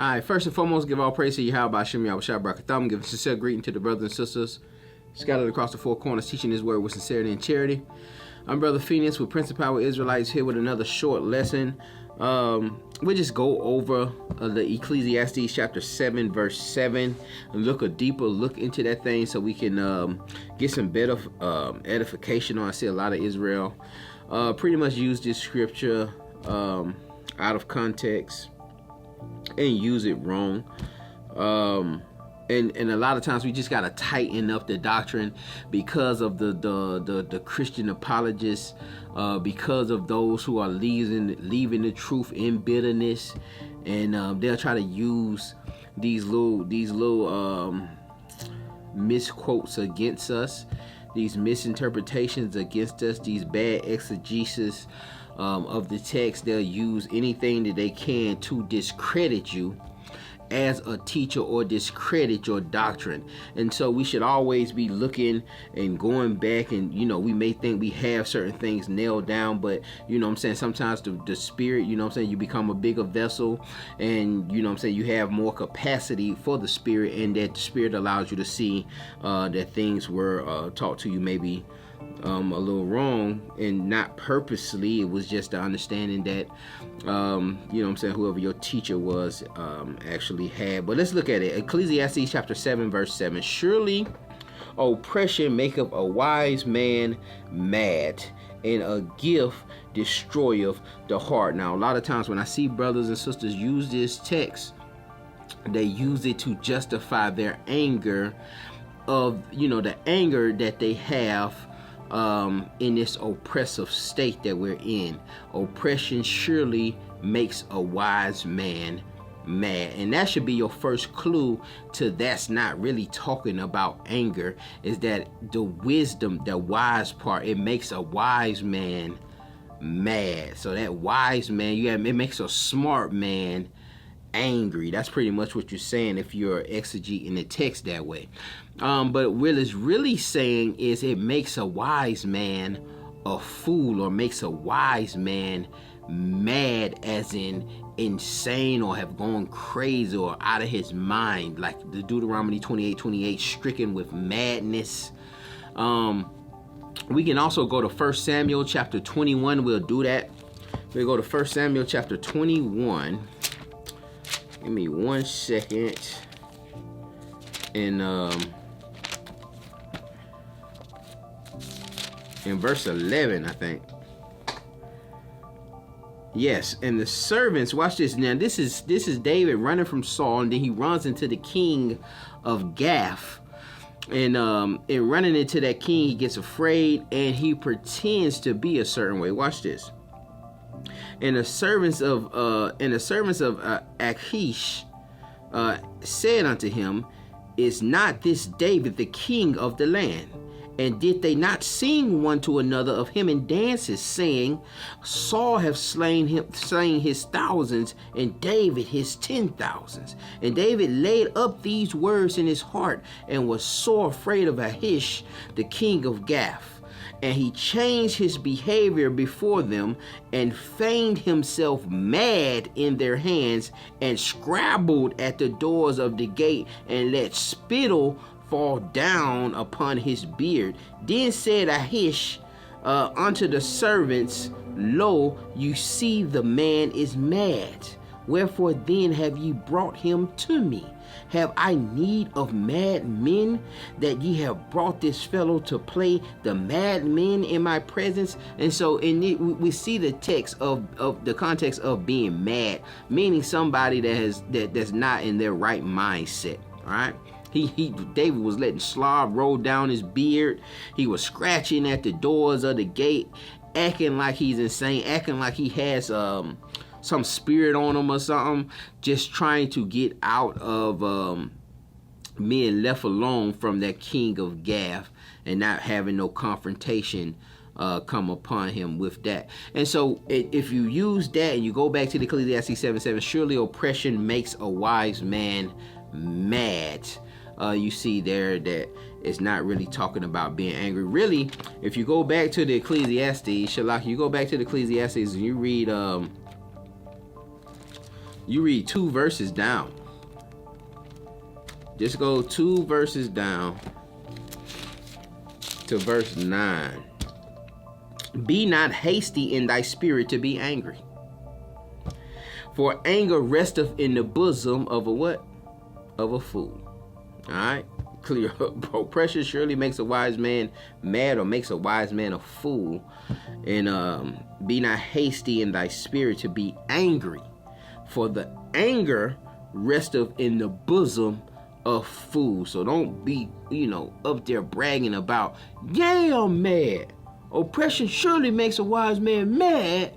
All right, first and foremost, give all praise to Yahweh Hashem Yahweh Shai Barakatham. Give a sincere greeting to the brothers and sisters scattered across the four corners, teaching His word with sincerity and charity. I'm Brother Phoenix with Prince of Power Israelites here with another short lesson. We'll just go over the Ecclesiastes chapter 7, verse 7, and look a deeper look into that thing so we can get some better edification on. I see a lot of Israel pretty much use this scripture out of context and use it wrong. And a lot of times we just got to tighten up the doctrine because of the Christian apologists, because of those who are leaving the truth in bitterness, and they'll try to use these little misquotes against us, these misinterpretations against us, these bad exegesis of the text. They'll use anything that they can to discredit you as a teacher or discredit your doctrine. And so we should always be looking and going back, and we may think we have certain things nailed down, but sometimes the spirit, you become a bigger vessel, and you have more capacity for the spirit, and that the spirit allows you to see that things were taught to you maybe a little wrong, and not purposely. It was just the understanding that whoever your teacher was actually had. But let's look at it. Ecclesiastes chapter 7, verse 7. Surely oppression maketh a wise man mad, and a gift destroyeth the heart. Now, a lot of times when I see brothers and sisters use this text, they use it to justify their anger of the anger that they have in this oppressive state that we're in. Oppression surely makes a wise man mad, and that should be your first clue to that's not really talking about anger, is that the wisdom, the wise part, it makes a wise man mad. So that wise man, it makes a smart man angry. That's pretty much what you're saying if you're exegeting the text that way. But what it's really saying is it makes a wise man a fool, or makes a wise man mad, as in insane, or have gone crazy or out of his mind, like the Deuteronomy 28:28, stricken with madness. We can also go to 1 Samuel chapter 21. We'll do that. We'll go to 1 Samuel chapter 21. Give me 1 second. In verse 11, I think. Yes, and the servants, watch this. Now, this is David running from Saul, and then he runs into the king of Gath. And in running into that king, he gets afraid, and he pretends to be a certain way. Watch this. And the servants of Achish said unto him, Is not this David the king of the land? And did they not sing one to another of him in dances, saying, Saul have slain his thousands, and David his 10,000s? And David laid up these words in his heart, and was sore afraid of Achish, the king of Gath. And he changed his behavior before them, and feigned himself mad in their hands, and scrabbled at the doors of the gate, and let spittle fall down upon his beard. Then said Achish unto the servants, Lo, you see the man is mad. Wherefore then have ye brought him to me? Have I need of mad men, that ye have brought this fellow to play the mad men in my presence? And so we see the text of the context of being mad, meaning somebody that's not in their right mindset. All right. David was letting slob roll down his beard. He was scratching at the doors of the gate, acting like he's insane, acting like he has some spirit on him or something, just trying to get out of being left alone from that king of Gath, and not having no confrontation come upon him with that. And so if you use that and you go back to the Ecclesiastes 7:7, surely oppression makes a wise man mad. You see there that it's not really talking about being angry. Really, if you go back to the Ecclesiastes, Shalak, you go back to the Ecclesiastes and you read You read 2 verses down. Just go 2 verses down to verse 9. Be not hasty in thy spirit to be angry. For anger resteth in the bosom of a what? Of a fool. Alright? Clear up. Oppression surely makes a wise man mad, or makes a wise man a fool. And be not hasty in thy spirit to be angry. For the anger resteth in the bosom of fools. So don't be, up there bragging about, yeah, I'm mad. Oppression surely makes a wise man mad.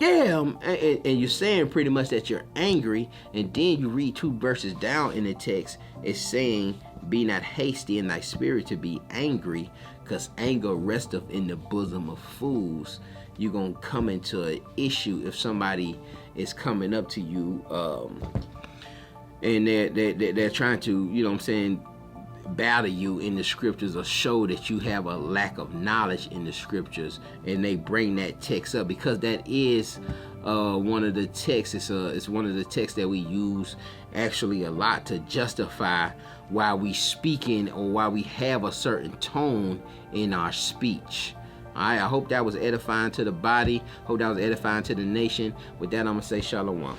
Yeah, and you're saying pretty much that you're angry, and then you read 2 verses down in the text, it's saying, be not hasty in thy spirit to be angry, because anger resteth in the bosom of fools. You're going to come into an issue if somebody is coming up to you, and they're trying to, battle you in the scriptures, or show that you have a lack of knowledge in the scriptures, and they bring that text up, because that is one of the texts. It's one of the texts that we use actually a lot to justify why we speaking, or why we have a certain tone in our speech. Alright, I hope that was edifying to the body. Hope that was edifying to the nation. With that, I'm gonna say shalom.